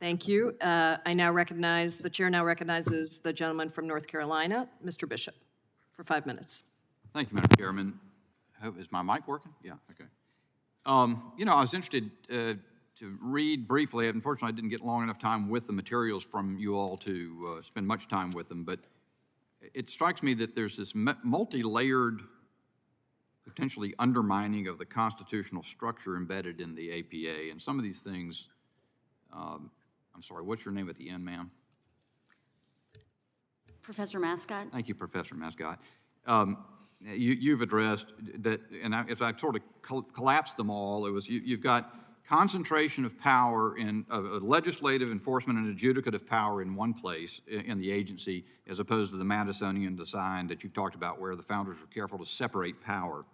Thank you. The chair now recognizes the gentleman from North Carolina, Mr. Bishop, for 5 minutes. Thank you, Madam Chairman. Is my mic working? Yeah, okay. I was interested to read briefly. Unfortunately, I didn't get long enough time with the materials from you all to spend much time with them, but it strikes me that there's this multi-layered, potentially undermining of the constitutional structure embedded in the APA. And some of these things, I'm sorry, what's your name at the end, ma'am? Professor Mascott. Thank you, Professor Mascott. You've addressed that, and if I sort of collapsed them all, it was you've got concentration of power in legislative, enforcement, and adjudicative power in one place in the agency, as opposed to the Madisonian design that you've talked about, where the founders were careful to separate power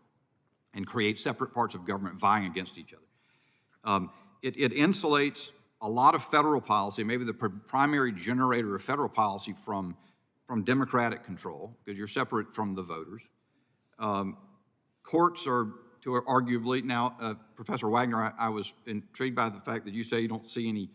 and create separate parts of government vying against each other. It insulates a lot of federal policy, maybe the primary generator of federal policy, from Democratic control, because you're separate from the voters. Courts are, to arguably, now, Professor Wagner, I was intrigued by the fact that you say you don't see any,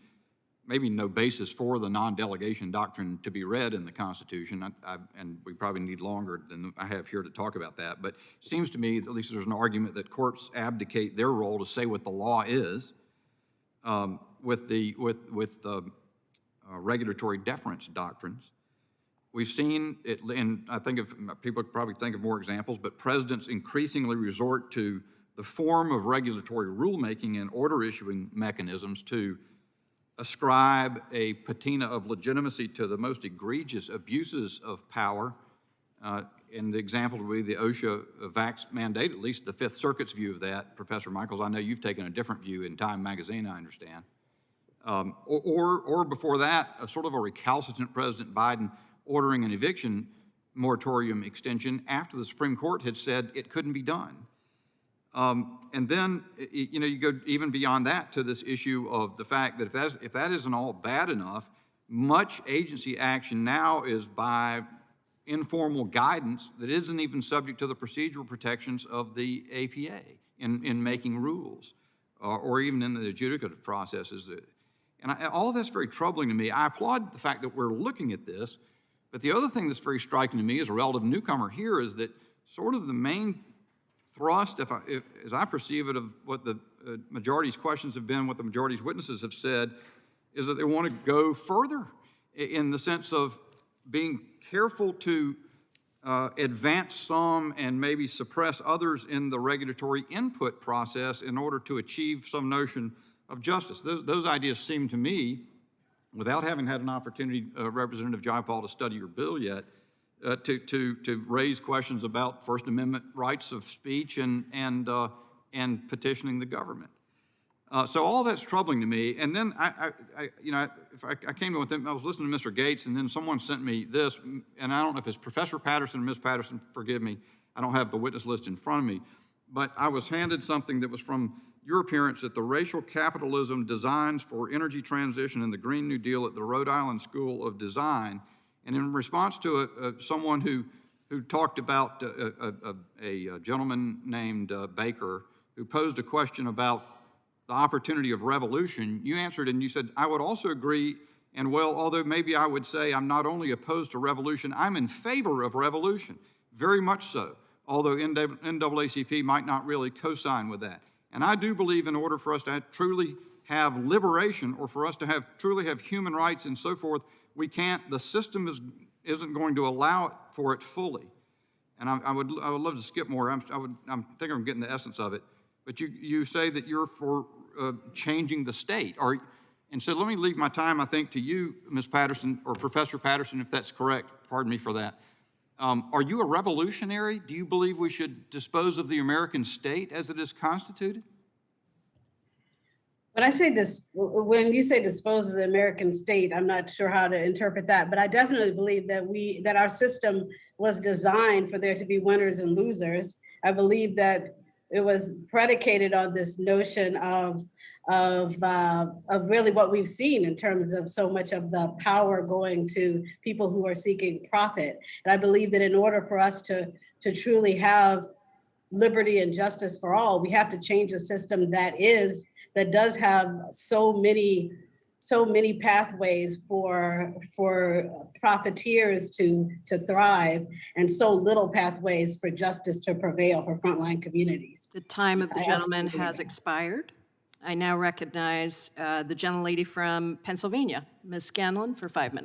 maybe no basis for the non-delegation doctrine to be read in the Constitution, and we probably need longer than I have here to talk about that, but it seems to me, at least there's an argument that courts abdicate their role to say what the law is, with the regulatory deference doctrines. We've seen it, and I think people probably think of more examples, but presidents increasingly resort to the form of regulatory rulemaking and order issuing mechanisms to ascribe a patina of legitimacy to the most egregious abuses of power. And the example would be the OSHA vax mandate, at least the Fifth Circuit's view of that. Professor Michaels, I know you've taken a different view in Time magazine, I understand. Or before that, a sort of a recalcitrant President Biden ordering an eviction moratorium extension after the Supreme Court had said it couldn't be done. And then, you go even beyond that to this issue of the fact that if that isn't all bad enough, much agency action now is by informal guidance that isn't even subject to the procedural protections of the APA in making rules, or even in the adjudicative processes. And all of that's very troubling to me. I applaud the fact that we're looking at this, but the other thing that's very striking to me as a relative newcomer here is that sort of the main thrust, as I perceive it, of what the majority's questions have been, what the majority's witnesses have said, is that they want to go further in the sense of being careful to advance some and maybe suppress others in the regulatory input process in order to achieve some notion of justice. Those ideas seem to me, without having had an opportunity, Representative Jayapal, to study your bill yet, to raise questions about First Amendment rights of speech and petitioning the government. So all that's troubling to me. And then I came in with them. I was listening to Mr. Gates, and then someone sent me this, and I don't know if it's Professor Patterson or Ms. Patterson. Forgive me, I don't have the witness list in front of me, but I was handed something that was from your appearance at the Racial Capitalism Designs for Energy Transition and the Green New Deal at the Rhode Island School of Design. And in response to someone who talked about a gentleman named Baker, who posed a question about the opportunity of revolution, you answered and you said, I would also agree, and well, although maybe I would say I'm not only opposed to revolution, I'm in favor of revolution, very much so, although NAACP might not really co-sign with that. And I do believe in order for us to truly have liberation, or for us to truly have human rights and so forth, the system isn't going to allow for it fully. And I would love to skip more. I think I'm getting the essence of it. But you say that you're for changing the state. And so let me leave my time, I think, to you, Ms. Patterson, or Professor Patterson, if that's correct. Pardon me for that. Are you a revolutionary? Do you believe we should dispose of the American state as it is constituted? When I say this, when you say dispose of the American state, I'm not sure how to interpret that, but I definitely believe that our system was designed for there to be winners and losers. I believe that it was predicated on this notion of really what we've seen in terms of so much of the power going to people who are seeking profit. And I believe that in order for us to truly have liberty and justice for all, we have to change a system that does have so many so many pathways for profiteers to thrive, and so little pathways for justice to prevail for frontline communities. The time of the I gentleman absolutely has agree. expired. I now recognize the gentlelady from Pennsylvania, Ms. Scanlon, for 5 minutes.